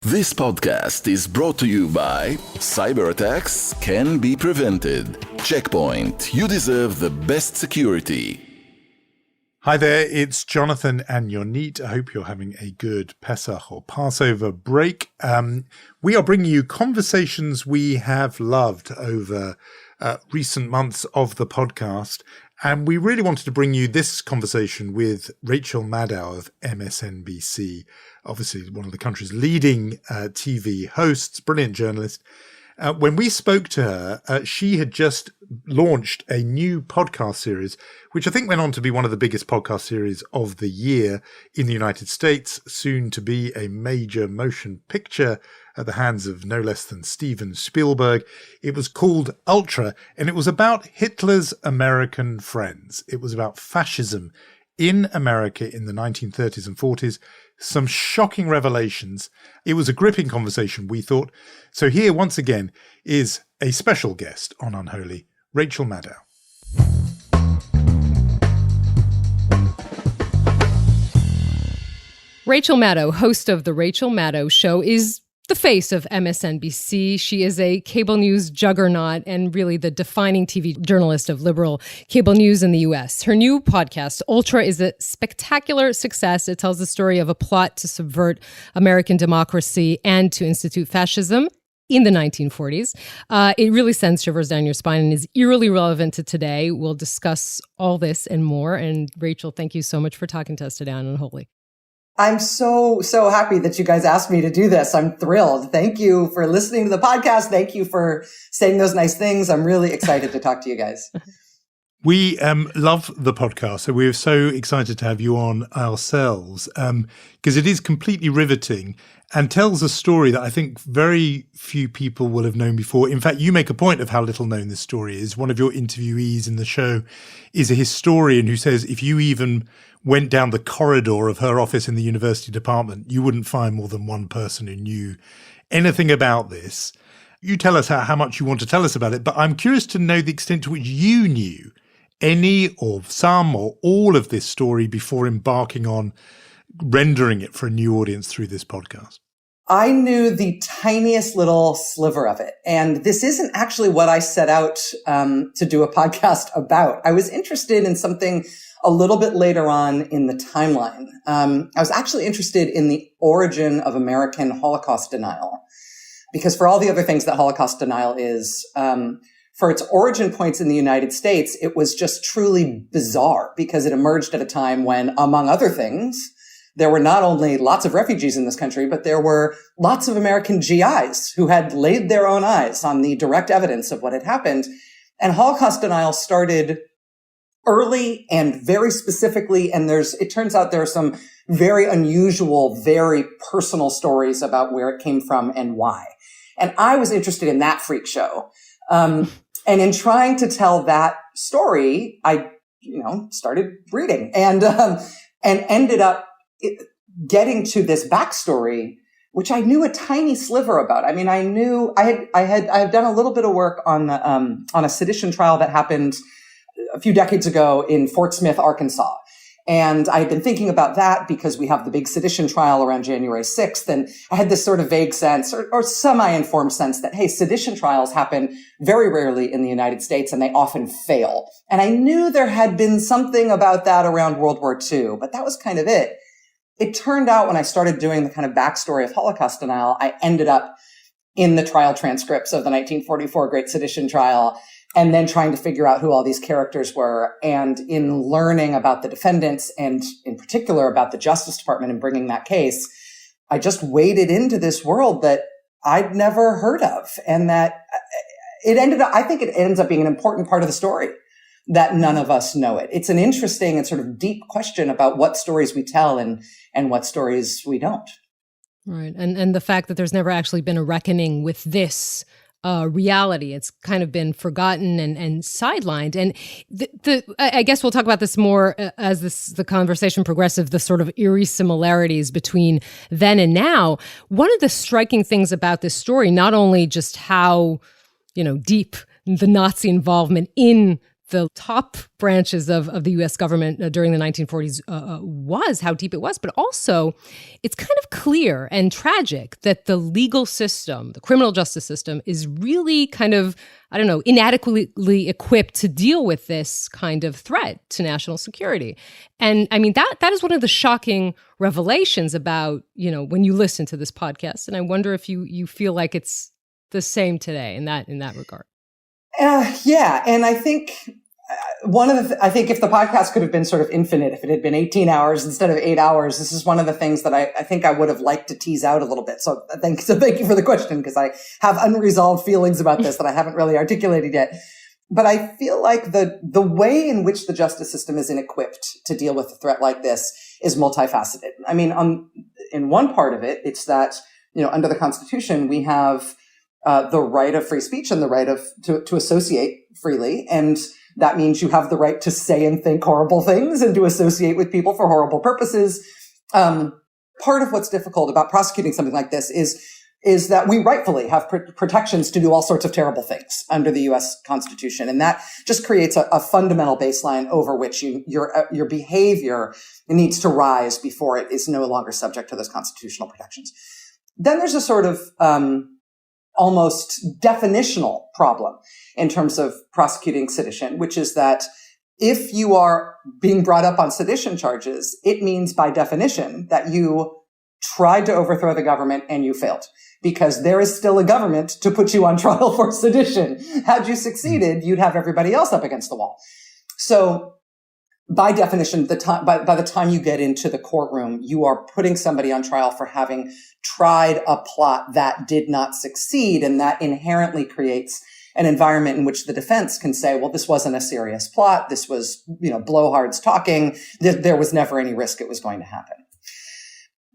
This podcast is brought to you by Cyber attacks can be prevented. Checkpoint, you deserve the best security. Hi there, it's Jonathan and Yonit. I hope you're having a good Pesach or Passover break. We are bringing you conversations we have loved over recent months of the podcast. And we really wanted to bring you this conversation with Rachel Maddow of MSNBC, obviously one of the country's leading TV hosts, brilliant journalist. When we spoke to her, she had just launched a new podcast series, which I think went on to be one of the biggest podcast series of the year in the United States, soon to be a major motion picture at the hands of no less than Steven Spielberg. It was called Ultra, and it was about Hitler's American friends. It was about fascism in America in the 1930s and 40s. Some shocking revelations. It was a gripping conversation, we thought. So here, once again, is a special guest on Unholy, Rachel Maddow. Rachel Maddow, host of The Rachel Maddow Show, is the face of MSNBC. She is a cable news juggernaut and really the defining TV journalist of liberal cable news in the U.S. Her new podcast, Ultra, is a spectacular success. It tells the story of a plot to subvert American democracy and to institute fascism in the 1940s. It really sends shivers down your spine and is eerily relevant to today. We'll discuss all this and more. And Rachel, thank you so much for talking to us today on Unholy. I'm so happy that you guys asked me to do this. I'm thrilled. Thank you for listening to the podcast. Thank you for saying those nice things. I'm really excited to talk to you guys. We love the podcast, so we're so excited to have you on ourselves because it is completely riveting and tells a story that I think very few people will have known before. In fact, you make a point of how little known this story is. One of your interviewees in the show is a historian who says if you even went down the corridor of her office in the university department, you wouldn't find more than one person who knew anything about this. You tell us how much you want to tell us about it, but I'm curious to know the extent to which you knew any or some or all of this story before embarking on rendering it for a new audience through this podcast. I knew the tiniest little sliver of it. And this isn't actually what I set out to do a podcast about. I was interested in something a little bit later on in the timeline. I was actually interested in the origin of American Holocaust denial, because for all the other things that Holocaust denial is, for its origin points in the United States, it was just truly bizarre because it emerged at a time when, among other things, there were not only lots of refugees in this country, but there were lots of American GIs who had laid their own eyes on the direct evidence of what had happened. And Holocaust denial started early and very specifically, and it turns out there are some very unusual, very personal stories about where it came from and why. And I was interested in that freak show. And in trying to tell that story, I, started reading and ended up getting to this backstory, which I knew a tiny sliver about. I mean, I knew I had done a little bit of work on a sedition trial that happened a few decades ago in Fort Smith, Arkansas. And I had been thinking about that because we have the big sedition trial around January 6th. And I had this sort of vague sense or semi-informed sense that, hey, sedition trials happen very rarely in the United States and they often fail. And I knew there had been something about that around World War II, but that was kind of it. It turned out when I started doing the kind of backstory of Holocaust denial, I ended up in the trial transcripts of the 1944 Great Sedition Trial, and then trying to figure out who all these characters were. And in learning about the defendants and in particular about the Justice Department and bringing that case, I just waded into this world that I'd never heard of. And that I think it ends up being an important part of the story that none of us know it. It's an interesting and sort of deep question about what stories we tell and what stories we don't. Right. And the fact that there's never actually been a reckoning with this reality. It's kind of been forgotten and sidelined. And I guess we'll talk about this more as the conversation progresses, the sort of eerie similarities between then and now. One of the striking things about this story, not only just how, deep the Nazi involvement in the top branches of the U.S. government during the 1940s was, how deep it was. But also, it's kind of clear and tragic that the legal system, the criminal justice system, is really kind of, inadequately equipped to deal with this kind of threat to national security. And I mean, that is one of the shocking revelations about, when you listen to this podcast. And I wonder if you feel like it's the same today in that regard. Yeah. And I think I think if the podcast could have been sort of infinite, if it had been 18 hours instead of 8 hours, this is one of the things that I think I would have liked to tease out a little bit. So thank you for the question, because I have unresolved feelings about this that I haven't really articulated yet. But I feel like the way in which the justice system is inequipped to deal with a threat like this is multifaceted. I mean, in one part of it, it's that, under the Constitution, we have the right of free speech and the right to associate freely. And that means you have the right to say and think horrible things and to associate with people for horrible purposes. Part of what's difficult about prosecuting something like this is that we rightfully have protections to do all sorts of terrible things under the U.S. Constitution. And that just creates a fundamental baseline over which your behavior needs to rise before it is no longer subject to those constitutional protections. Then there's a sort of almost definitional problem in terms of prosecuting sedition, which is that if you are being brought up on sedition charges, it means by definition that you tried to overthrow the government and you failed, because there is still a government to put you on trial for sedition. Had you succeeded, you'd have everybody else up against the wall. So by definition, by the time you get into the courtroom, you are putting somebody on trial for having tried a plot that did not succeed. And that inherently creates an environment in which the defense can say, well, this wasn't a serious plot. This was, blowhards talking. There was never any risk it was going to happen.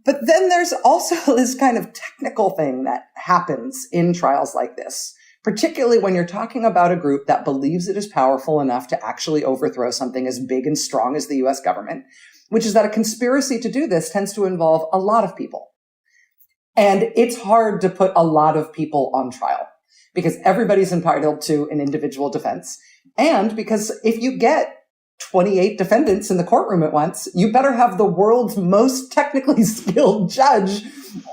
But then there's also this kind of technical thing that happens in trials like this, particularly when you're talking about a group that believes it is powerful enough to actually overthrow something as big and strong as the U.S. government, which is that a conspiracy to do this tends to involve a lot of people. And it's hard to put a lot of people on trial because everybody's entitled to an individual defense. And because if you get 28 defendants in the courtroom at once, you better have the world's most technically skilled judge,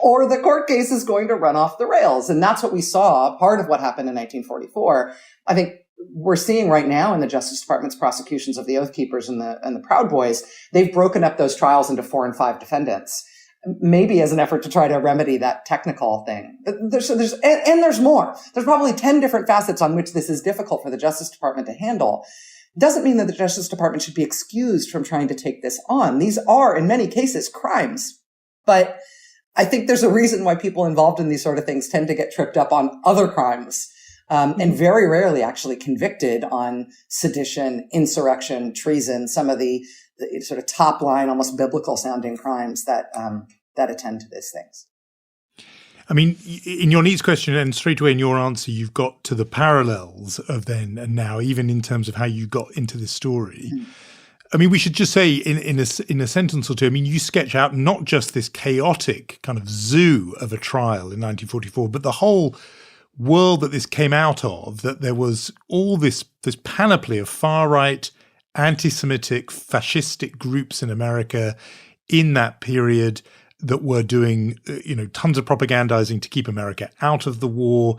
or the court case is going to run off the rails. And that's what we saw, part of what happened in 1944. I think we're seeing right now in the Justice Department's prosecutions of the Oath Keepers and the Proud Boys, they've broken up those trials into 4 and 5 defendants, maybe as an effort to try to remedy that technical thing. There's more. There's probably 10 different facets on which this is difficult for the Justice Department to handle. Doesn't mean that the Justice Department should be excused from trying to take this on. These are, in many cases, crimes. But I think there's a reason why people involved in these sort of things tend to get tripped up on other crimes, and very rarely actually convicted on sedition, insurrection, treason, some of the sort of top line, almost biblical sounding crimes that attend to these things. I mean, in your needs question and straight away in your answer, you've got to the parallels of then and now, even in terms of how you got into this story. Mm. I mean, we should just say in a sentence or two, I mean, you sketch out not just this chaotic kind of zoo of a trial in 1944, but the whole world that this came out of, that there was all this panoply of far-right, anti-Semitic, fascistic groups in America in that period that were doing, tons of propagandizing to keep America out of the war,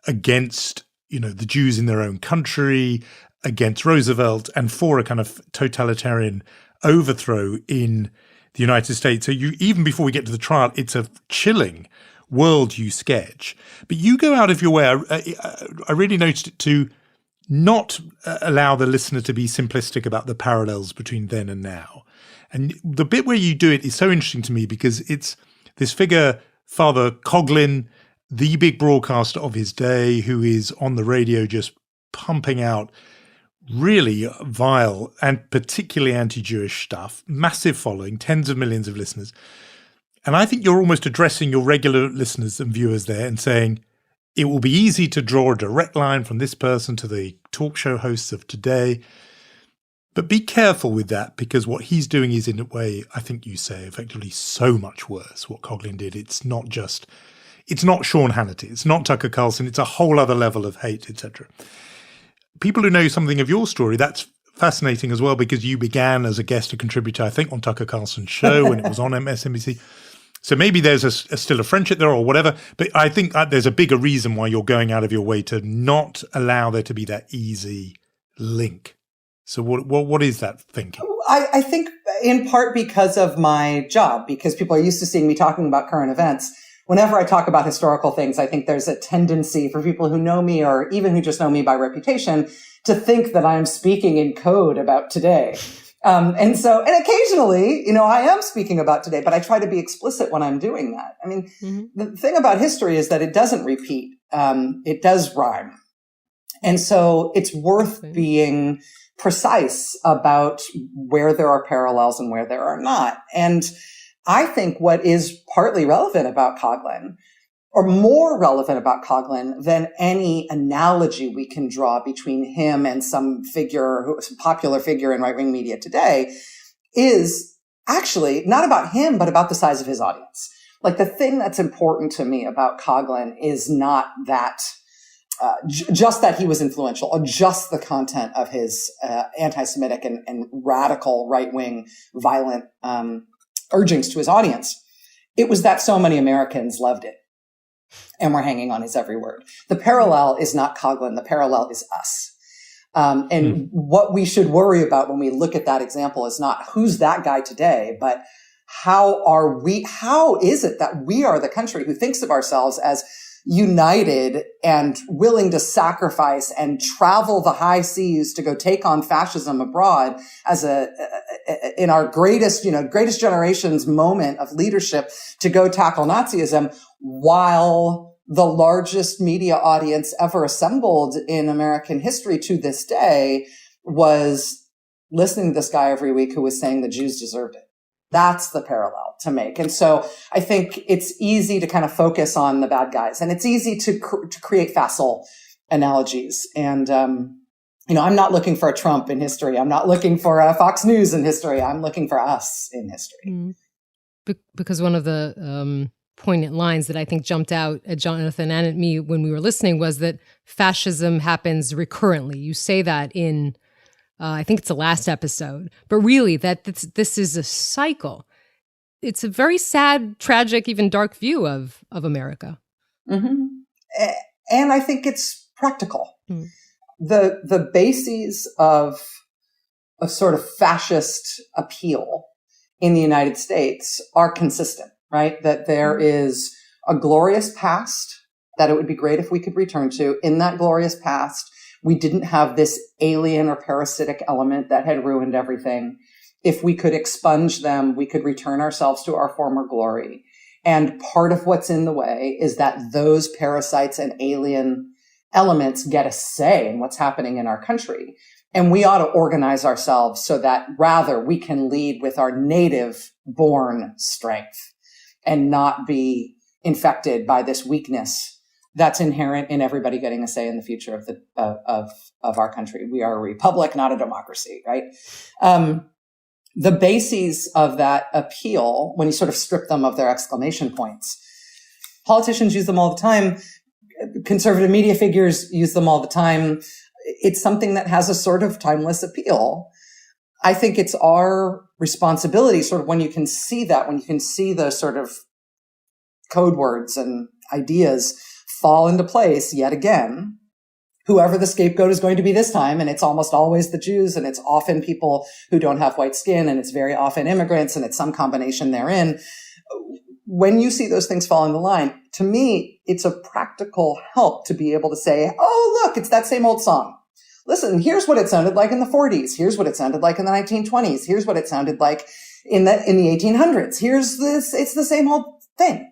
against, the Jews in their own country, against Roosevelt, and for a kind of totalitarian overthrow in the United States. So even before we get to the trial, it's a chilling world you sketch. But you go out of your way, I really noticed it, to not allow the listener to be simplistic about the parallels between then and now. And the bit where you do it is so interesting to me because it's this figure, Father Coughlin, the big broadcaster of his day, who is on the radio just pumping out really vile and particularly anti-Jewish stuff, massive following, tens of millions of listeners. And I think you're almost addressing your regular listeners and viewers there and saying, it will be easy to draw a direct line from this person to the talk show hosts of today. But be careful with that, because what he's doing is, in a way, I think you say, effectively so much worse, what Coughlin did. It's not Sean Hannity, it's not Tucker Carlson, it's a whole other level of hate, etc. people who know something of your story, that's fascinating as well, because you began as a guest, a contributor, I think, on Tucker Carlson's show when it was on MSNBC. So maybe there's still a friendship there or whatever, but I think there's a bigger reason why you're going out of your way to not allow there to be that easy link. So what is that thinking? I think in part because of my job, because people are used to seeing me talking about current events. Whenever I talk about historical things, I think there's a tendency for people who know me or even who just know me by reputation to think that I'm speaking in code about today. And occasionally, I am speaking about today, but I try to be explicit when I'm doing that. I mean, the thing about history is that it doesn't repeat. It does rhyme. And so it's worth being precise about where there are parallels and where there are not. And I think what is partly relevant about Coughlin, or more relevant about Coughlin than any analogy we can draw between him and some popular figure in right-wing media today, is actually not about him, but about the size of his audience. Like, the thing that's important to me about Coughlin is not that just that he was influential, or just the content of his anti-Semitic and radical right-wing violent urgings to his audience. It was that so many Americans loved it and were hanging on his every word. The parallel is not Coughlin. The parallel is us. What we should worry about when we look at that example is not who's that guy today, but how is it that we are the country who thinks of ourselves as united and willing to sacrifice and travel the high seas to go take on fascism abroad as in our greatest generation's moment of leadership to go tackle Nazism, while the largest media audience ever assembled in American history to this day was listening to this guy every week who was saying the Jews deserved it. That's the parallel to make. And so I think it's easy to kind of focus on the bad guys, and it's easy to create facile analogies. And, I'm not looking for a Trump in history. I'm not looking for a Fox News in history. I'm looking for us in history. Because one of the poignant lines that I think jumped out at Jonathan and at me when we were listening was that fascism happens recurrently. You say that in I think it's the last episode, but really this is a cycle. It's a very sad, tragic, even dark view of America. Mm-hmm. And I think it's practical. The bases of a sort of fascist appeal in the United States are consistent, right? That there is a glorious past that it would be great if we could return to. In that glorious past, we didn't have this alien or parasitic element that had ruined everything. If we could expunge them, we could return ourselves to our former glory. And part of what's in the way is that those parasites and alien elements get a say in what's happening in our country. And we ought to organize ourselves so that rather we can lead with our native born strength and not be infected by this weakness that's inherent in everybody getting a say in the future of our country. We are a republic, not a democracy, right? The bases of that appeal, when you sort of strip them of their exclamation points, politicians use them all the time. Conservative media figures use them all the time. It's something that has a sort of timeless appeal. I think it's our responsibility, sort of when you can see that, when you can see those sort of code words and ideas fall into place yet again, whoever the scapegoat is going to be this time, and it's almost always the Jews, and it's often people who don't have white skin, and it's very often immigrants, and it's some combination therein. When you see those things fall in the line, to me, it's a practical help to be able to say, oh, look, it's that same old song. Listen, here's what it sounded like in the 40s. Here's what it sounded like in the 1920s. Here's what it sounded like in the 1800s. It's the same old thing.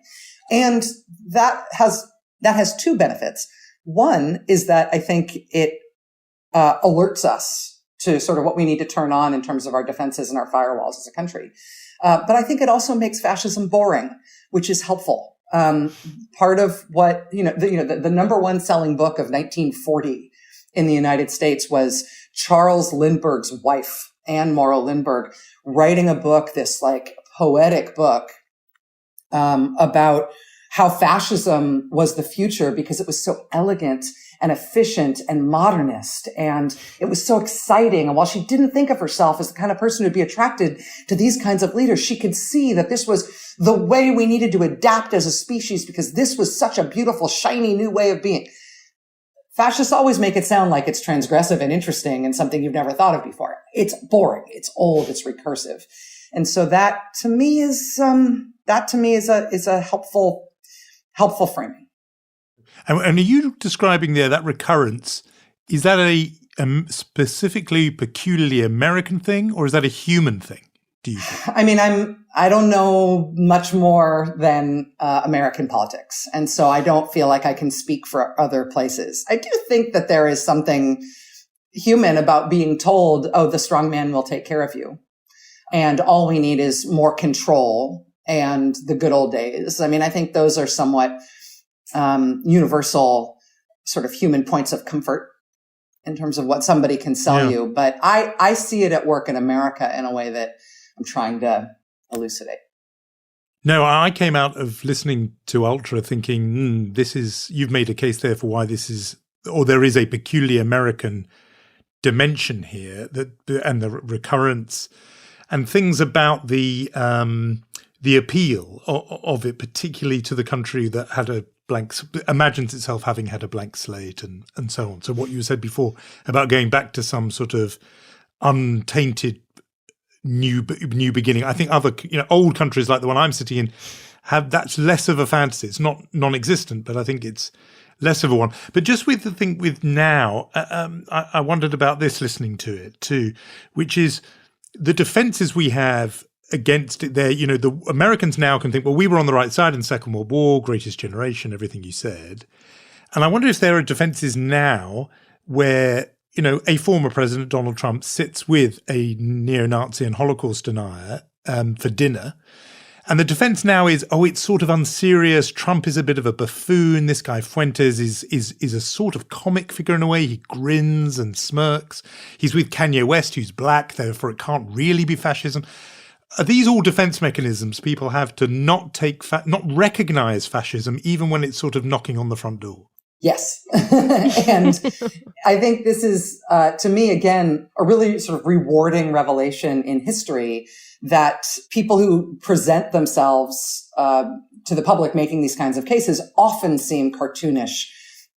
And that has two benefits. One is that I think it alerts us to sort of what we need to turn on in terms of our defenses and our firewalls as a country. But I think it also makes fascism boring, which is helpful. Part of what, the number one selling book of 1940 in the United States was Charles Lindbergh's wife, Anne Morrow Lindbergh, writing a book, this like poetic book, about how fascism was the future because it was so elegant and efficient and modernist. And it was so exciting. And while she didn't think of herself as the kind of person who'd be attracted to these kinds of leaders, she could see that this was the way we needed to adapt as a species because this was such a beautiful, shiny new way of being. Fascists always make it sound like it's transgressive and interesting and something you've never thought of before. It's boring. It's old. It's recursive. And so that to me is a helpful framing. And are you describing there that recurrence? Is that a specifically peculiarly American thing, or is that a human thing? Do you think? I mean, I don't know much more than American politics, and so I don't feel like I can speak for other places. I do think that there is something human about being told, "Oh, the strong man will take care of you," and all we need is more control and the good old days. I mean, I think those are somewhat universal sort of human points of comfort in terms of what somebody can sell you. But I see it at work in America in a way that I'm trying to elucidate. No, I came out of listening to Ultra thinking, you've made a case there for why this is, or there is a peculiarly American dimension here, and the recurrence and things about the appeal of it, particularly to the country that imagines itself having had a blank slate and so on. So what you said before about going back to some sort of untainted new beginning. I think other, old countries like the one I'm sitting in that's less of a fantasy. It's not non-existent, but I think it's less of a one. But just with the thing with now, I wondered about this listening to it too, which is the defenses we have against it there. The Americans now can think, well, we were on the right side in the Second World War, greatest generation, everything you said. And I wonder if there are defenses now where, a former president, Donald Trump, sits with a neo-Nazi and Holocaust denier for dinner. And the defense now is, it's sort of unserious. Trump is a bit of a buffoon. This guy Fuentes is a sort of comic figure in a way. He grins and smirks. He's with Kanye West, who's black, therefore it can't really be fascism. Are these all defense mechanisms people have to not recognize fascism, even when it's sort of knocking on the front door? Yes. And I think this is, to me, again, a really sort of rewarding revelation in history that people who present themselves to the public making these kinds of cases often seem cartoonish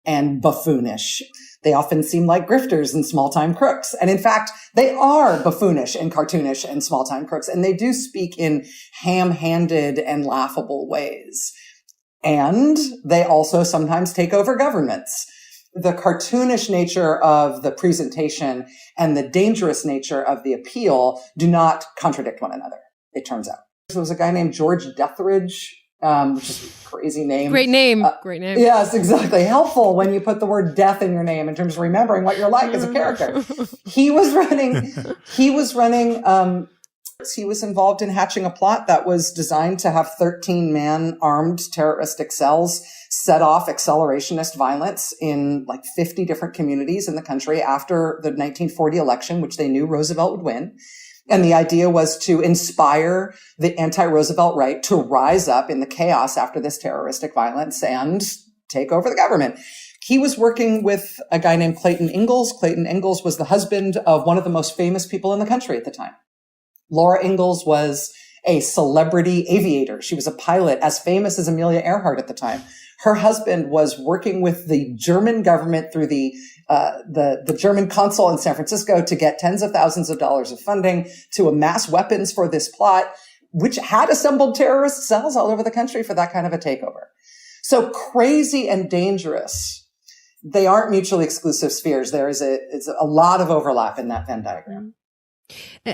and buffoonish. They often seem like grifters and small-time crooks. And in fact, they are buffoonish and cartoonish and small-time crooks. And they do speak in ham-handed and laughable ways. And they also sometimes take over governments. The cartoonish nature of the presentation and the dangerous nature of the appeal do not contradict one another, it turns out. There was a guy named George Deathridge, which is a crazy name. Great name. Great name. Yes, exactly. Helpful when you put the word death in your name in terms of remembering what you're like as a character. He was involved in hatching a plot that was designed to have 13-man armed terroristic cells set off accelerationist violence in like 50 different communities in the country after the 1940 election, which they knew Roosevelt would win. And the idea was to inspire the anti-Roosevelt right to rise up in the chaos after this terroristic violence and take over the government. He was working with a guy named Clayton Ingalls. Clayton Ingalls was the husband of one of the most famous people in the country at the time. Laura Ingalls was a celebrity aviator. She was a pilot as famous as Amelia Earhart at the time. Her husband was working with the German government through the German consul in San Francisco to get tens of thousands of dollars of funding to amass weapons for this plot, which had assembled terrorist cells all over the country for that kind of a takeover. So crazy and dangerous. They aren't mutually exclusive spheres. There is a lot of overlap in that Venn diagram.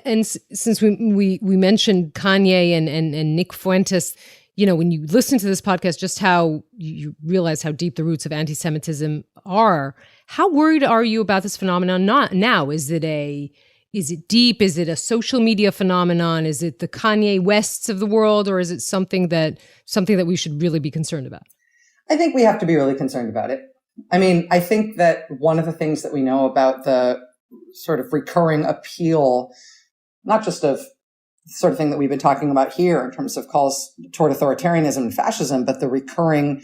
And since we mentioned Kanye and Nick Fuentes, when you listen to this podcast, just how you realize how deep the roots of anti-Semitism are. How worried are you about this phenomenon now? Is it deep? Is it a social media phenomenon? Is it the Kanye Wests of the world, or is it something that we should really be concerned about? I think we have to be really concerned about it. I mean, I think that one of the things that we know about the sort of recurring appeal, not just of sort of thing that we've been talking about here in terms of calls toward authoritarianism and fascism, but the recurring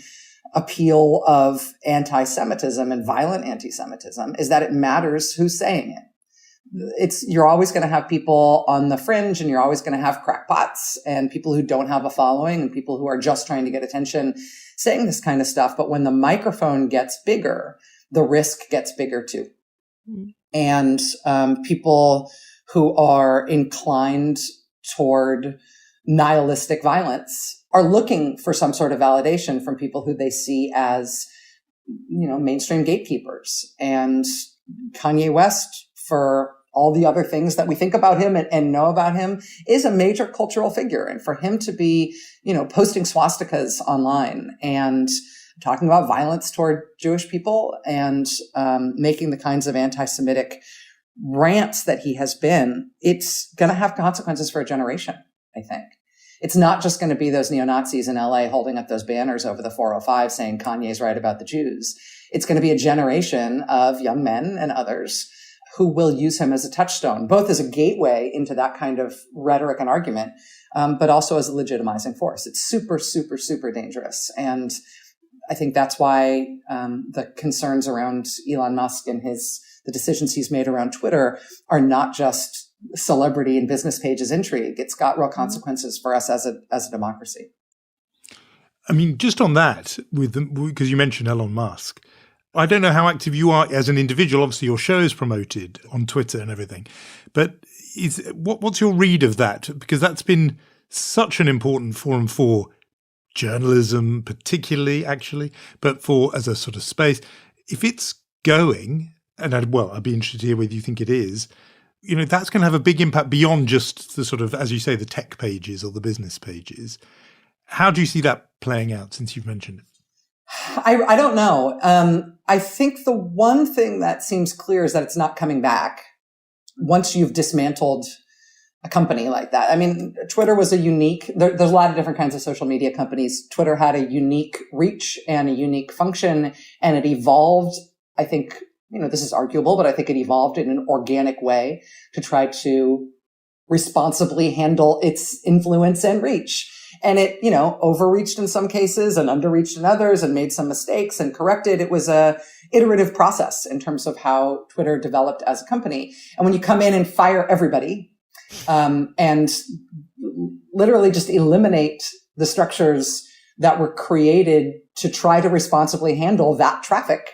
appeal of anti-Semitism and violent anti-Semitism is that it matters who's saying it. You're always going to have people on the fringe, and you're always going to have crackpots and people who don't have a following and people who are just trying to get attention saying this kind of stuff. But when the microphone gets bigger, the risk gets bigger too. Mm. And people who are inclined toward nihilistic violence are looking for some sort of validation from people who they see as, mainstream gatekeepers. And Kanye West, for all the other things that we think about him and know about him, is a major cultural figure. And for him to be, posting swastikas online and talking about violence toward Jewish people and making the kinds of anti-Semitic rants that he has been, it's going to have consequences for a generation, I think. It's not just going to be those neo-Nazis in LA holding up those banners over the 405 saying Kanye's right about the Jews. It's going to be a generation of young men and others who will use him as a touchstone, both as a gateway into that kind of rhetoric and argument, but also as a legitimizing force. It's super, super, super dangerous. And I think that's why the concerns around Elon Musk and the decisions he's made around Twitter are not just celebrity and business pages intrigue. It's got real consequences for us as a democracy. I mean, just on that, because you mentioned Elon Musk, I don't know how active you are as an individual. Obviously, your show is promoted on Twitter and everything. But what's your read of that? Because that's been such an important forum for journalism, particularly, actually, but as a sort of space. If it's going, and I'd be interested to hear whether you think it is, that's going to have a big impact beyond just the sort of, as you say, the tech pages or the business pages. How do you see that playing out, since you've mentioned it? I don't know. I think the one thing that seems clear is that it's not coming back once you've dismantled a company like that. I mean, Twitter was there's a lot of different kinds of social media companies. Twitter had a unique reach and a unique function, and it evolved, I think, this is arguable, but I think it evolved in an organic way to try to responsibly handle its influence and reach. And it, overreached in some cases and underreached in others and made some mistakes and corrected. It was a iterative process in terms of how Twitter developed as a company. And when you come in and fire everybody, and literally just eliminate the structures that were created to try to responsibly handle that traffic,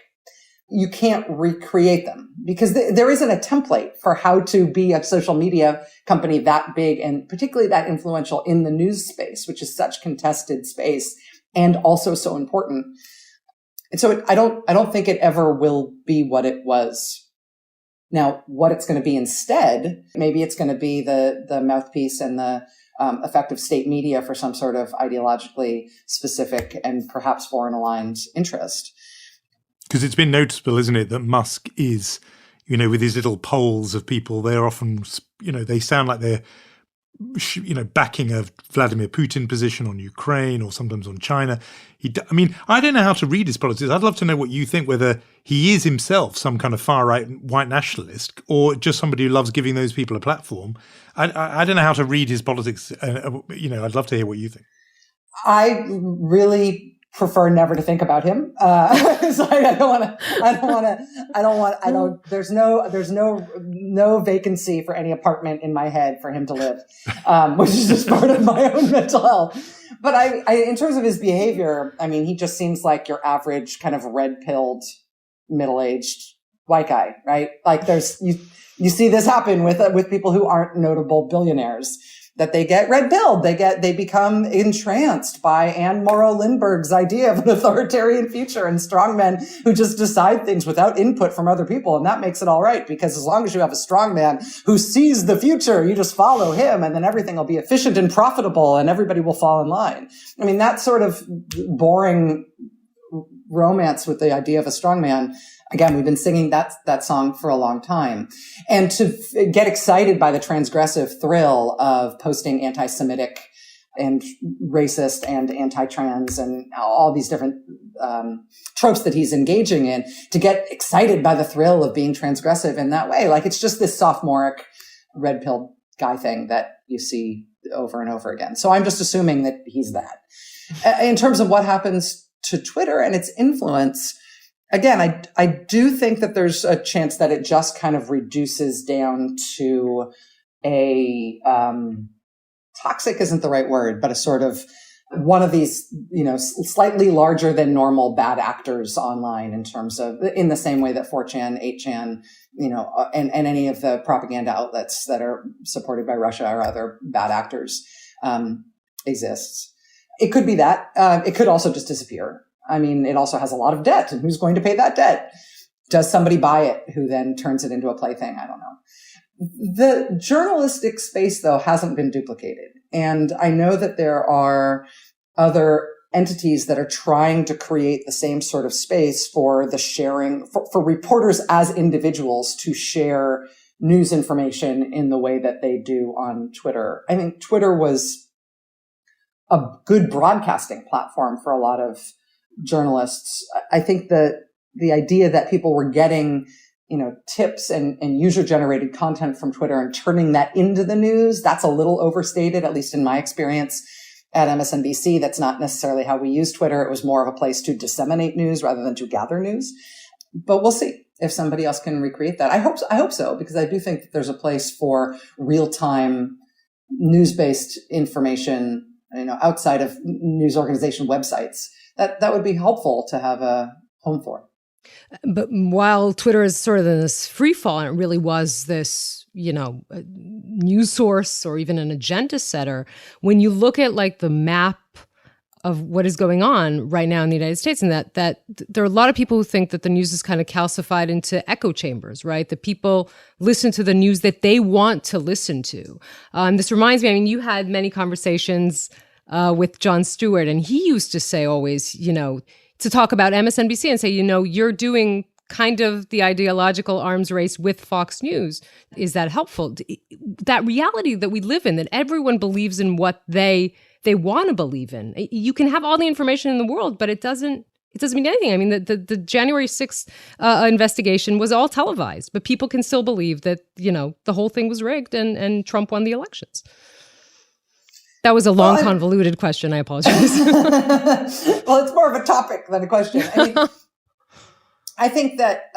you can't recreate them, because there isn't a template for how to be a social media company that big and particularly that influential in the news space, which is such contested space and also so important. And so I don't think it ever will be what it was. Now, what it's going to be instead, maybe it's going to be the mouthpiece and the effective state media for some sort of ideologically specific and perhaps foreign aligned interest. Because it's been noticeable, isn't it, that Musk is, with his little polls of people, they're often, they sound like they're, backing a Vladimir Putin position on Ukraine or sometimes on China. I don't know how to read his politics. I'd love to know what you think, whether he is himself some kind of far-right white nationalist or just somebody who loves giving those people a platform. I don't know how to read his politics. I'd love to hear what you think. I really prefer never to think about him. So there's no vacancy for any apartment in my head for him to live, which is just part of my own mental health. But I, in terms of his behavior, he just seems like your average kind of red-pilled, middle-aged white guy, right? Like you see this happen with people who aren't notable billionaires, that they get red-pilled. They become entranced by Anne Morrow Lindbergh's idea of an authoritarian future and strongmen who just decide things without input from other people. And that makes it all right, because as long as you have a strongman who sees the future, you just follow him and then everything will be efficient and profitable and everybody will fall in line. That sort of boring romance with the idea of a strongman. Again, we've been singing that song for a long time. And to get excited by the transgressive thrill of posting anti-Semitic and racist and anti-trans and all these different tropes that he's engaging in, to get excited by the thrill of being transgressive in that way. Like, it's just this sophomoric red-pilled guy thing that you see over and over again. So I'm just assuming that he's that. In terms of what happens to Twitter and its influence, again, I do think that there's a chance that it just kind of reduces down to a toxic isn't the right word, but a sort of one of these, slightly larger than normal bad actors online in terms of, in the same way that 4chan, 8chan, and any of the propaganda outlets that are supported by Russia or other bad actors exists. It could be that. It could also just disappear. I mean, it also has a lot of debt, and who's going to pay that debt? Does somebody buy it who then turns it into a plaything? I don't know. The journalistic space, though, hasn't been duplicated. And I know that there are other entities that are trying to create the same sort of space for the sharing, for reporters as individuals to share news information in the way that they do on Twitter. I mean, Twitter was a good broadcasting platform for a lot of journalists. I think that the idea that people were getting tips and user-generated content from Twitter and turning that into the news, that's a little overstated, at least in my experience at MSNBC. That's not necessarily how we use Twitter. It was more of a place to disseminate news rather than to gather news. But we'll see if somebody else can recreate that. I hope so, because I do think that there's a place for real-time news-based information, outside of news organization websites. That would be helpful to have a home for. But while Twitter is sort of in this free fall, and it really was this, a news source or even an agenda setter, when you look at like the map of what is going on right now in the United States, and that there are a lot of people who think that the news is kind of calcified into echo chambers, right? That people listen to the news that they want to listen to. This reminds me, you had many conversations with Jon Stewart, and he used to say always, to talk about MSNBC and say, you're doing kind of the ideological arms race with Fox News. Is that helpful? That reality that we live in, that everyone believes in what they want to believe in. You can have all the information in the world, but it doesn't mean anything. I mean, the January 6th investigation was all televised, but people can still believe that, the whole thing was rigged and Trump won the elections. That was a long, convoluted question. I apologize. Well, it's more of a topic than a question. I think that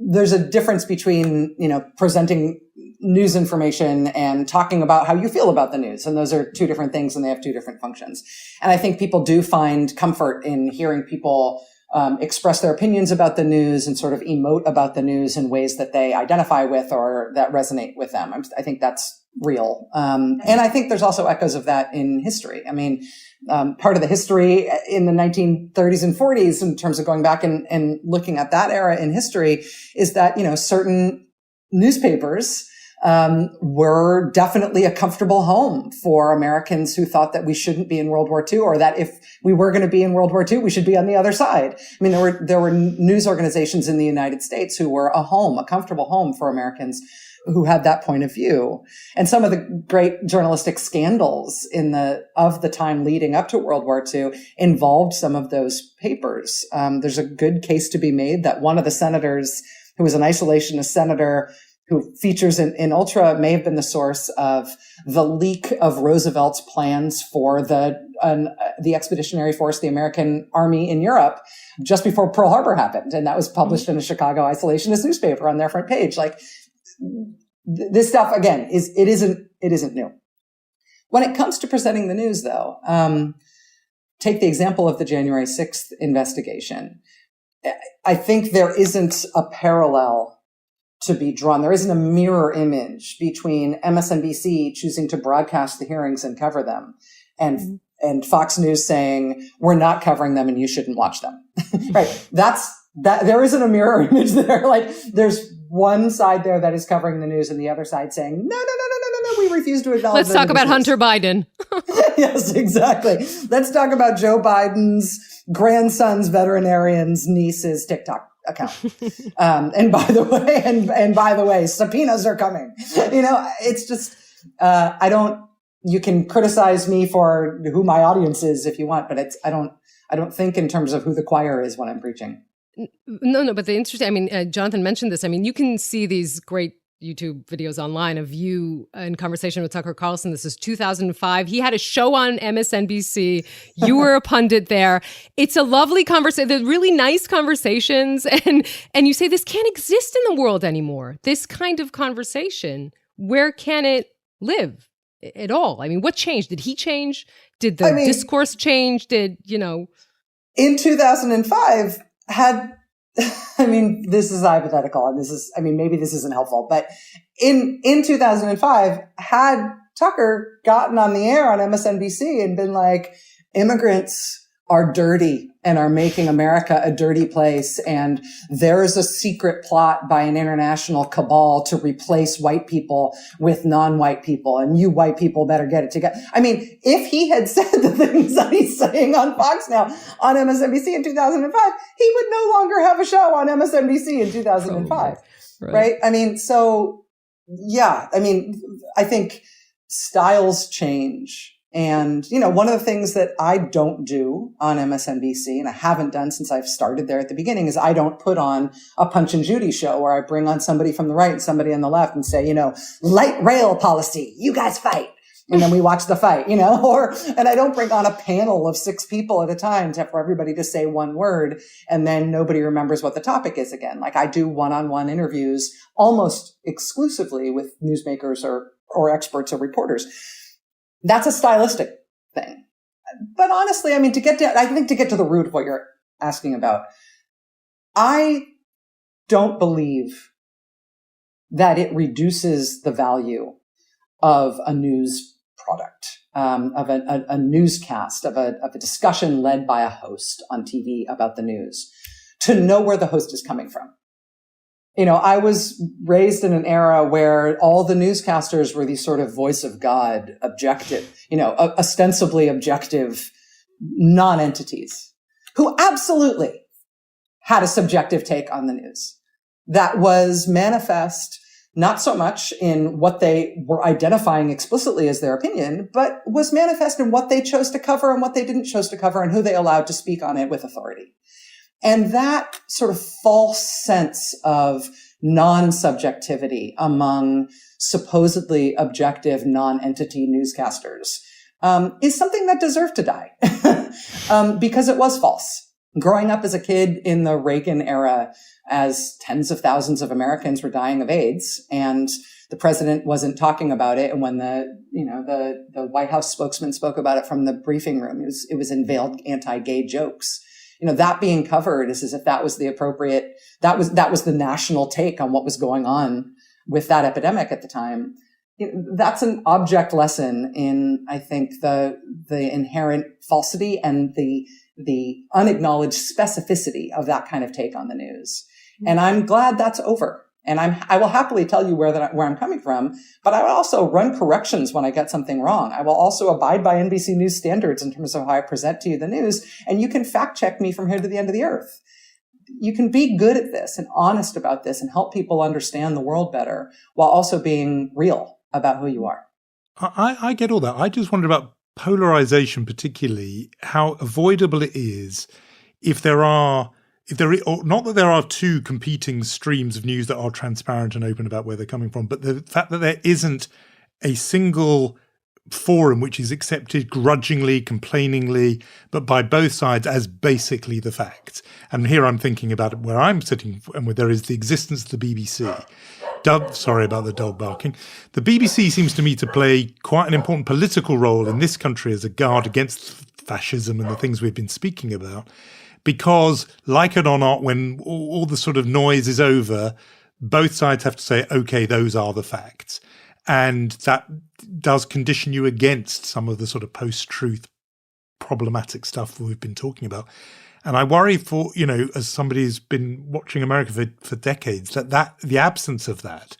there's a difference between, presenting news information and talking about how you feel about the news. And those are two different things, and they have two different functions. And I think people do find comfort in hearing people express their opinions about the news and sort of emote about the news in ways that they identify with or that resonate with them. I think that's real. And I think there's also echoes of that in history. I mean, part of the history in the 1930s and 40s, in terms of going back and looking at that era in history, is that, certain newspapers were definitely a comfortable home for Americans who thought that we shouldn't be in World War II, or that if we were going to be in World War II, we should be on the other side. I mean, there were news organizations in the United States who were a comfortable home for Americans who had that point of view. And some of the great journalistic scandals of the time leading up to World War II involved some of those papers. There's a good case to be made that one of the senators, who was an isolationist senator who features in Ultra, may have been the source of the leak of Roosevelt's plans for the expeditionary force, the American army in Europe, just before Pearl Harbor happened. And that was published in a Chicago isolationist newspaper on their front page. Like, this stuff, again, it isn't new. When it comes to presenting the news, though, take the example of the January 6th investigation. I think there isn't a parallel to be drawn. There isn't a mirror image between MSNBC choosing to broadcast the hearings and cover them and Fox News saying, we're not covering them and you shouldn't watch them. Right. There isn't a mirror image there. Like, there's one side there that is covering the news and the other side saying, no, we refuse to acknowledge. Let's talk about Hunter Biden. Yes, exactly. Let's talk about Joe Biden's grandson's veterinarian's niece's TikTok account. And by the way, subpoenas are coming. It's just, you can criticize me for who my audience is if you want, but I don't think in terms of who the choir is when I'm preaching. No, but the interesting, Jonathan mentioned this. You can see these great YouTube videos online of you in conversation with Tucker Carlson. This is 2005. He had a show on MSNBC. You were a pundit there. It's a lovely conversation. They're really nice conversations. And you say this can't exist in the world anymore. This kind of conversation, where can it live at all? I mean, what changed? Did he change? Did the discourse change? Did, In 2005 this is hypothetical, and maybe this isn't helpful, but in 2005, had Tucker gotten on the air on MSNBC and been like, immigrants are dirty and are making America a dirty place, and there's a secret plot by an international cabal to replace white people with non-white people, and you white people better get it together. If he had said the things that he's saying on Fox now on MSNBC in 2005, he would no longer have a show on MSNBC in 2005. Right? I think styles change. And, one of the things that I don't do on MSNBC, and I haven't done since I've started there at the beginning, is I don't put on a Punch and Judy show where I bring on somebody from the right and somebody on the left and say, light rail policy, you guys fight. And then we watch the fight, and I don't bring on a panel of 6 people at a time for everybody to say one word, and then nobody remembers what the topic is again. Like, I do one-on-one interviews almost exclusively with newsmakers or experts or reporters. That's a stylistic thing. But honestly, to get to the root of what you're asking about, I don't believe that it reduces the value of a news product, of a newscast, of a discussion led by a host on TV about the news, to know where the host is coming from. I was raised in an era where all the newscasters were these sort of voice of God, objective, ostensibly objective non-entities who absolutely had a subjective take on the news that was manifest not so much in what they were identifying explicitly as their opinion, but was manifest in what they chose to cover and what they didn't chose to cover and who they allowed to speak on it with authority. And that sort of false sense of non-subjectivity among supposedly objective non-entity newscasters is something that deserved to die because it was false. Growing up as a kid in the Reagan era, as tens of thousands of Americans were dying of AIDS, and the president wasn't talking about it, and when the White House spokesman spoke about it from the briefing room, it was in veiled anti-gay jokes. That being covered is as if that was the appropriate, that was the national take on what was going on with that epidemic at the time. That's an object lesson in, I think, the inherent falsity and the unacknowledged specificity of that kind of take on the news. And I'm glad that's over. And I will happily tell you where I'm coming from, but I will also run corrections when I get something wrong. I will also abide by NBC News standards in terms of how I present to you the news, and you can fact check me from here to the end of the earth. You can be good at this and honest about this and help people understand the world better while also being real about who you are. I get all that. I just wondered about polarization, particularly how avoidable it is not that there are two competing streams of news that are transparent and open about where they're coming from, but the fact that there isn't a single forum which is accepted grudgingly, complainingly, but by both sides as basically the facts. And here I'm thinking about where I'm sitting, and where there is the existence of the BBC. Sorry about the dog barking. The BBC seems to me to play quite an important political role in this country as a guard against fascism and the things we've been speaking about. Because, like it or not, when all the sort of noise is over, both sides have to say, okay, those are the facts. And that does condition you against some of the sort of post-truth problematic stuff that we've been talking about. And I worry for, as somebody who's been watching America for decades, that the absence of that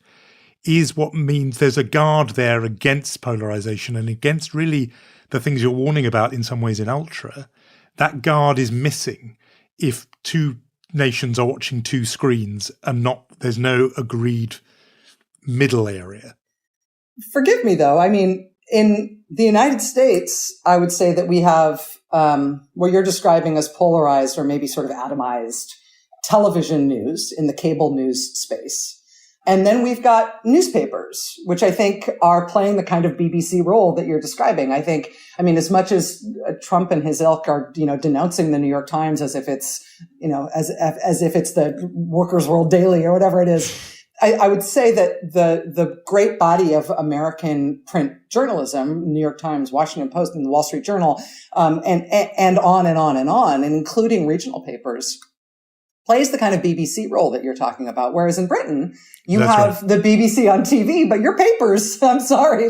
is what means there's a guard there against polarization and against really the things you're warning about in some ways in Ultra. That guard is missing if two nations are watching two screens and there's no agreed middle area. Forgive me, though. In the United States, I would say that we have what you're describing as polarized or maybe sort of atomized television news in the cable news space. And then we've got newspapers, which I think are playing the kind of BBC role that you're describing. I mean, as much as Trump and his ilk are, denouncing the New York Times as if it's, as if it's the Workers' World Daily or whatever it is, I would say that the great body of American print journalism, New York Times, Washington Post, and the Wall Street Journal, and on and on and on, and including regional papers, plays the kind of BBC role that you're talking about. Whereas in Britain, you have the BBC on TV, but your papers, I'm sorry,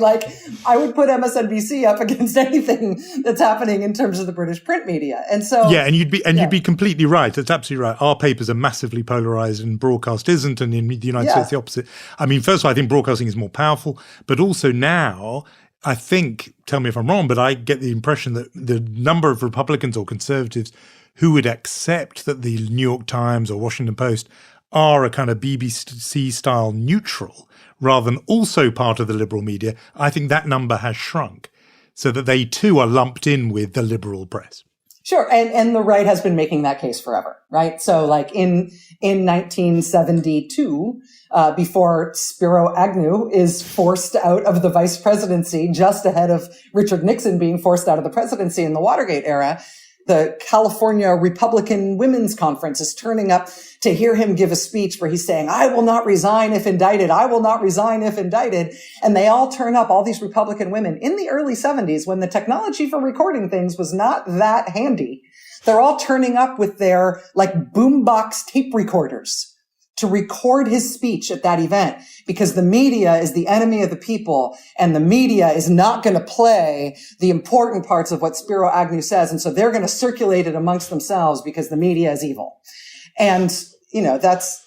I would put MSNBC up against anything that's happening in terms of the British print media. And so, yeah, and you'd be completely right. That's absolutely right. Our papers are massively polarized and broadcast isn't. And in the United States, the opposite. I mean, first of all, I think broadcasting is more powerful, but also now, I think, tell me if I'm wrong, but I get the impression that the number of Republicans or conservatives who would accept that the New York Times or Washington Post are a kind of BBC-style neutral rather than also part of the liberal media, I think that number has shrunk so that they too are lumped in with the liberal press. Sure. And the right has been making that case forever, right? So in 1972, before Spiro Agnew is forced out of the vice presidency just ahead of Richard Nixon being forced out of the presidency in the Watergate era, the California Republican Women's Conference is turning up to hear him give a speech where he's saying, I will not resign if indicted. I will not resign if indicted. And they all turn up, all these Republican women in the early 70s when the technology for recording things was not that handy. They're all turning up with their boombox tape recorders to record his speech at that event because the media is the enemy of the people and the media is not going to play the important parts of what Spiro Agnew says. And so they're going to circulate it amongst themselves because the media is evil. And, that's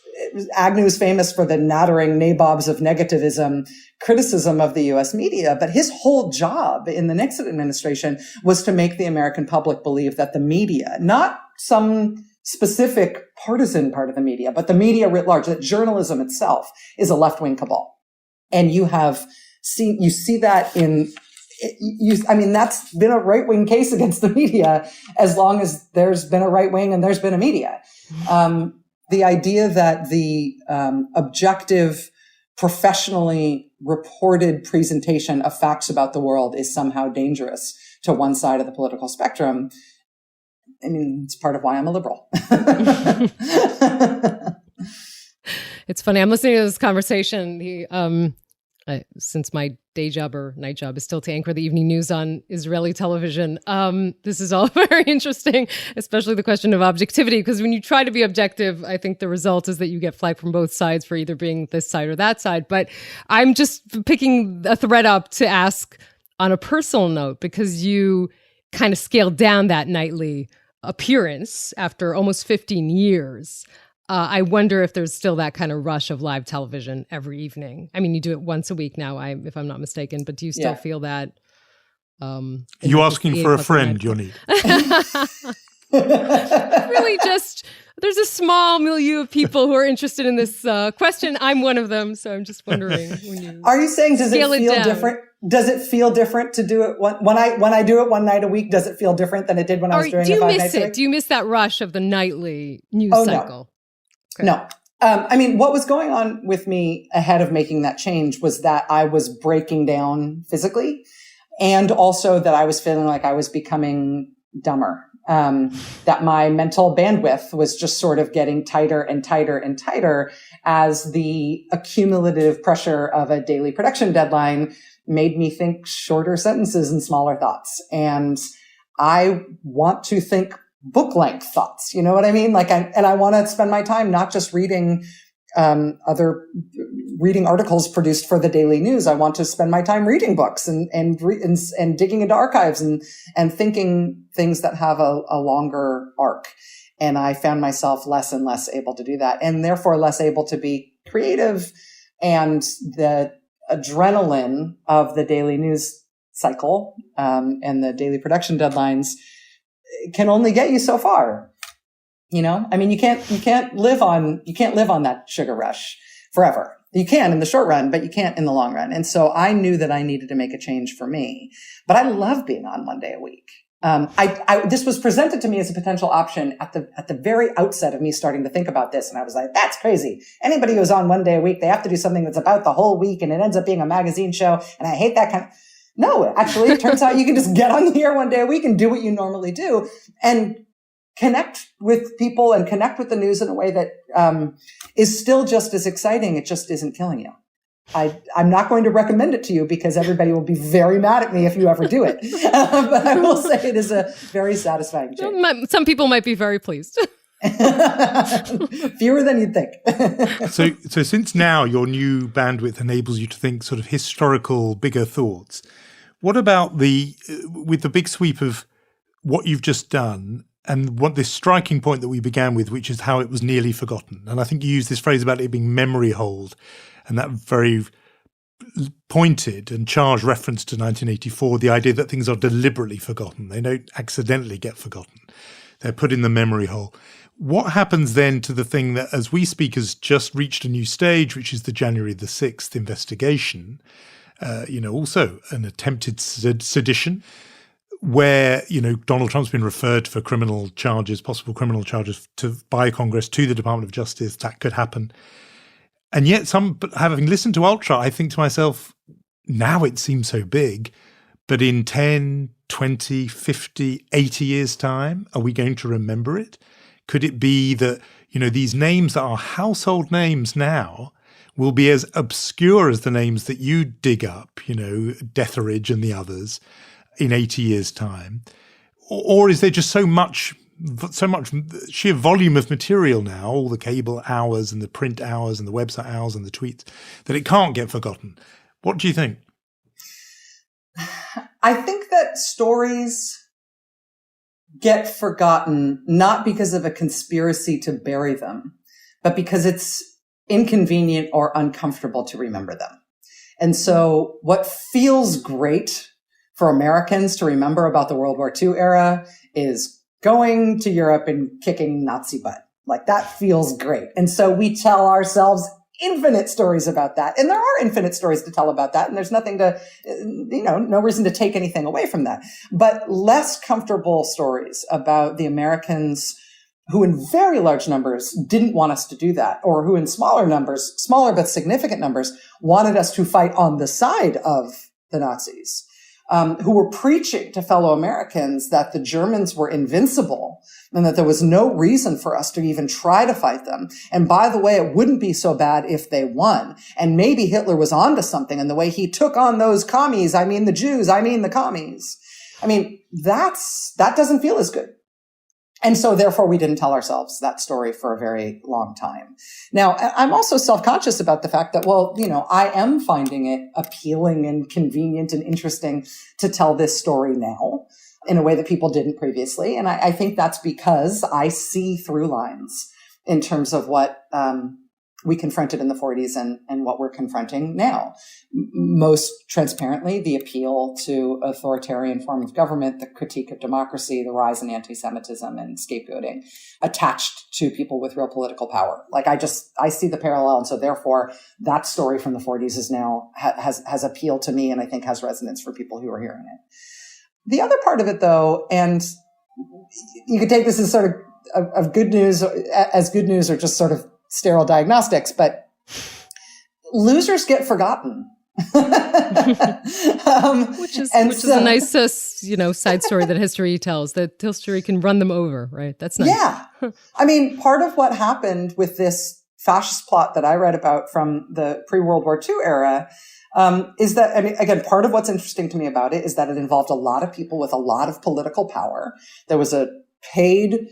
Agnew's famous for the nattering nabobs of negativism criticism of the U.S. media. But his whole job in the Nixon administration was to make the American public believe that the media, not some specific partisan part of the media, but the media writ large, that journalism itself is a left-wing cabal. And you see that that's been a right-wing case against the media as long as there's been a right wing and there's been a media. The idea that the objective, professionally reported presentation of facts about the world is somehow dangerous to one side of the political spectrum, it's part of why I'm a liberal. It's funny. I'm listening to this conversation. Since my day job or night job is still to anchor the evening news on Israeli television, this is all very interesting, especially the question of objectivity, because when you try to be objective, I think the result is that you get flack from both sides for either being this side or that side. But I'm just picking a thread up to ask on a personal note, because you kind of scaled down that nightly appearance after almost 15 years. I wonder if there's still that kind of rush of live television every evening. I mean, you do it once a week now, if I'm not mistaken, but do you still feel that? You asking for a friend, Yonit? Really just, there's a small milieu of people who are interested in this question. I'm one of them, so I'm just wondering. Are you saying, does it feel different? Does it feel different to do it when I do it one night a week? Does it feel different than it did when I was doing it 5 nights a week? Do you miss that rush of the nightly news cycle? Okay. No. What was going on with me ahead of making that change was that I was breaking down physically, and also that I was feeling like I was becoming dumber. That my mental bandwidth was just sort of getting tighter and tighter and tighter as the accumulative pressure of a daily production deadline made me think shorter sentences and smaller thoughts. And I want to think book length thoughts. You know what I mean? I want to spend my time not just reading reading articles produced for the Daily News. I want to spend my time reading books and digging into archives and thinking things that have a longer arc. And I found myself less and less able to do that, and therefore less able to be creative. And the adrenaline of the daily news cycle and the daily production deadlines can only get you so far. You can't live on that sugar rush forever. You can in the short run, but you can't in the long run. And so I knew that I needed to make a change for me. But I love being on one day a week. This was presented to me as a potential option at the very outset of me starting to think about this. And I was like, that's crazy. Anybody who's on one day a week, they have to do something that's about the whole week, and it ends up being a magazine show. And I hate that kind of, no, actually, it turns out you can just get on the air one day a week and do what you normally do and connect with people and connect with the news in a way that is still just as exciting. It just isn't killing you. I'm not going to recommend it to you because everybody will be very mad at me if you ever do it. But I will say it is a very satisfying change. Some people might be very pleased. Fewer than you'd think. So since now your new bandwidth enables you to think sort of historical, bigger thoughts, what about with the big sweep of what you've just done and what this striking point that we began with, which is how it was nearly forgotten? And I think you used this phrase about it being memory hold, and that very pointed and charged reference to 1984, the idea that things are deliberately forgotten. They don't accidentally get forgotten. They're put in the memory hole. What happens then to the thing that, as we speak, has just reached a new stage, which is the January the 6th investigation, also an attempted sedition, where, Donald Trump's been referred for criminal charges, possible criminal charges by Congress to the Department of Justice. That could happen. And yet having listened to Ultra, I think to myself, now it seems so big, but in 10, 20, 50, 80 years' time, are we going to remember it? Could it be that, these names that are household names now will be as obscure as the names that you dig up, Deatheridge and the others, in 80 years' time? Or is there just so much sheer volume of material now, all the cable hours and the print hours and the website hours and the tweets, that it can't get forgotten? What do you think? I think that stories get forgotten not because of a conspiracy to bury them, but because it's inconvenient or uncomfortable to remember them. And so what feels great for Americans to remember about the World War II era is going to Europe and kicking Nazi butt. Like, that feels great. And so we tell ourselves infinite stories about that. And there are infinite stories to tell about that. And there's nothing to, no reason to take anything away from that. But less comfortable stories about the Americans who in very large numbers didn't want us to do that, or who in smaller but significant numbers, wanted us to fight on the side of the Nazis. Who were preaching to fellow Americans that the Germans were invincible and that there was no reason for us to even try to fight them. And by the way, it wouldn't be so bad if they won. And maybe Hitler was onto something in the way he took on those commies. I mean, the Jews, I mean, the commies. I mean, that doesn't feel as good. And so therefore we didn't tell ourselves that story for a very long time. Now, I'm also self-conscious about the fact that, I am finding it appealing and convenient and interesting to tell this story now in a way that people didn't previously. And I think that's because I see through lines in terms of what we confronted in the 40s and what we're confronting now. Most transparently, the appeal to authoritarian form of government, the critique of democracy, the rise in anti-Semitism and scapegoating attached to people with real political power. Like, I see the parallel. And so therefore that story from the 40s is now has appeal to me, and I think has resonance for people who are hearing it. The other part of it, though, and you could take this as sort of good news, or just sort of sterile diagnostics, but losers get forgotten. Which is a nice, side story that history tells, that history can run them over, right? That's nice. Yeah. I mean, part of what happened with this fascist plot that I read about from the pre-World War II era is that, again, part of what's interesting to me about it is that it involved a lot of people with a lot of political power. There was a paid,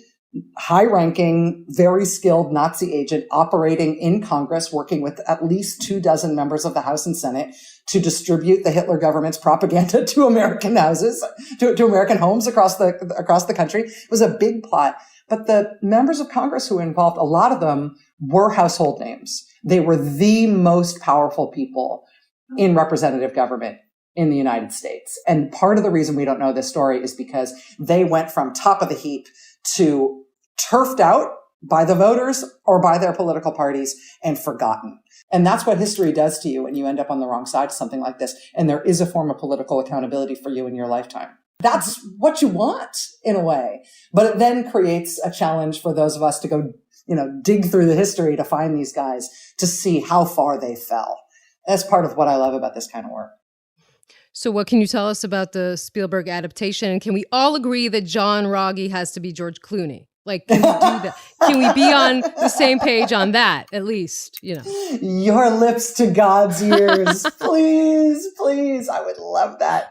high-ranking, very skilled Nazi agent operating in Congress, working with at least 24 members of the House and Senate to distribute the Hitler government's propaganda to American houses, to American homes across the country. It was a big plot. But the members of Congress who were involved, a lot of them were household names. They were the most powerful people in representative government in the United States. And part of the reason we don't know this story is because they went from top of the heap to turfed out by the voters or by their political parties and forgotten. And that's what history does to you when you end up on the wrong side of something like this. And there is a form of political accountability for you in your lifetime. That's what you want in a way. But it then creates a challenge for those of us to go, dig through the history to find these guys, to see how far they fell. That's part of what I love about this kind of work. So what can you tell us about the Spielberg adaptation? And can we all agree that John Rogge has to be George Clooney? Like, can we do that? Can we be on the same page on that, at least, Your lips to God's ears. Please, please. I would love that.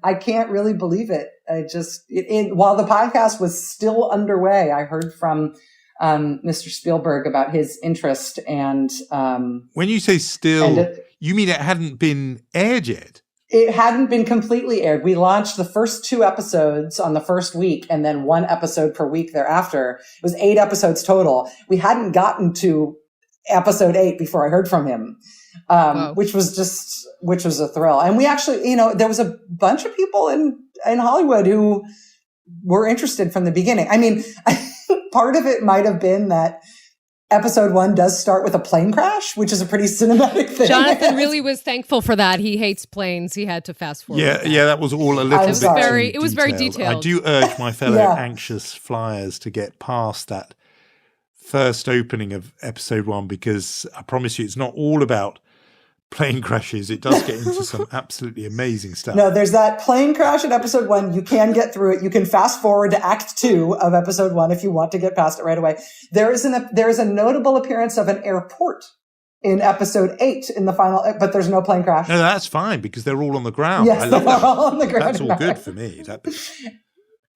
I can't really believe it. While the podcast was still underway, I heard from Mr. Spielberg about his interest and when you say still, you mean it hadn't been aired yet? It hadn't been completely aired. We launched the first 2 episodes on the first week and then 1 episode per week thereafter. It was 8 episodes total. We hadn't gotten to episode 8 before I heard from him, which was a thrill. And we actually, there was a bunch of people in Hollywood who were interested from the beginning. I mean, part of it might have been that episode 1 does start with a plane crash, which is a pretty cinematic thing. Jonathan really was thankful for that. He hates planes. He had to fast forward. Yeah, that was all a little bit It was very detailed. I do urge my fellow anxious flyers to get past that first opening of episode 1, because I promise you it's not all about plane crashes. It does get into some absolutely amazing stuff. No, there's that plane crash in episode 1. You can get through it. You can fast forward to act 2 of episode 1 if you want to get past it right away. There is a notable appearance of an airport in episode 8 in the final, but there's no plane crash. No, that's fine because they're all on the ground. Yes, I love they're that. all on the ground. That's all good for me.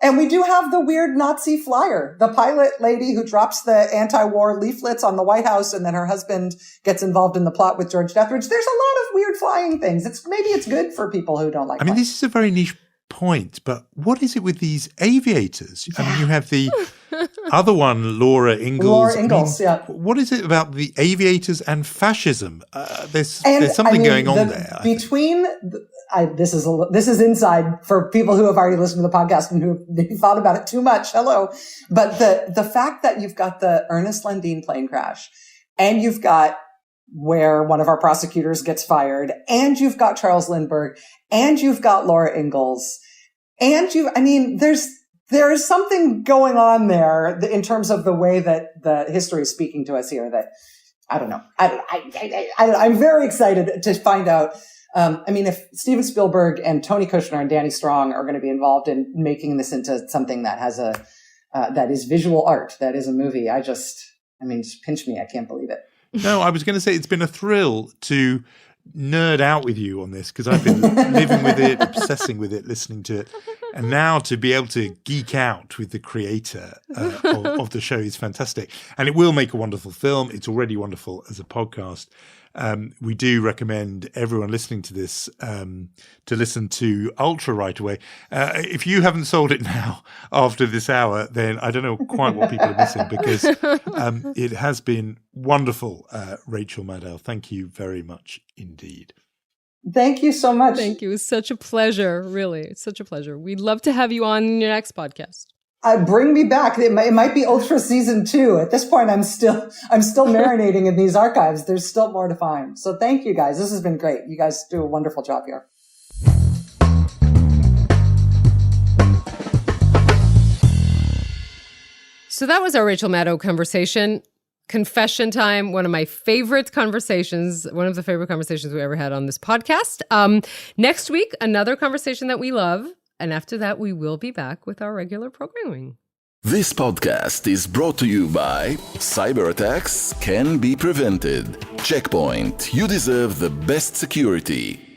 And we do have the weird Nazi flyer, the pilot lady who drops the anti-war leaflets on the White House, and then her husband gets involved in the plot with George Deathridge. There's a lot of weird flying things. Maybe it's good for people who don't like. I mean, this is a very niche point, but what is it with these aviators? Yeah. I mean, you have the other one, Laura Ingalls. Yeah. What is it about the aviators and fascism? There's something going on there. This is inside for people who have already listened to the podcast and who thought about it too much. Hello. But the fact that you've got the Ernest Landine plane crash, and you've got where one of our prosecutors gets fired, and you've got Charles Lindbergh, and you've got Laura Ingalls, and there is something going on there in terms of the way that the history is speaking to us here that, I don't know. I'm very excited to find out. If Steven Spielberg and Tony Kushner and Danny Strong are going to be involved in making this into something that has that is visual art, that is a movie, just pinch me. I can't believe it. No, I was going to say it's been a thrill to nerd out with you on this because I've been living with it, obsessing with it, listening to it. And now to be able to geek out with the creator of the show is fantastic. And it will make a wonderful film. It's already wonderful as a podcast. We do recommend everyone listening to this to listen to Ultra right away. If you haven't sold it now after this hour, then I don't know quite what people are missing because it has been wonderful, Rachel Maddow. Thank you very much indeed. Thank you so much. Thank you. It's such a pleasure. Really, it's such a pleasure. We'd love to have you on your next podcast. Bring me back. It might be Ultra season 2. At this point, I'm still marinating in these archives. There's still more to find. So thank you guys. This has been great. You guys do a wonderful job here. So that was our Rachel Maddow conversation. Confession time, one of the favorite conversations we ever had on this podcast. Next week, another conversation that we love. And after that, we will be back with our regular programming. This podcast is brought to you by Cyber attacks can be prevented. Checkpoint. You deserve the best security.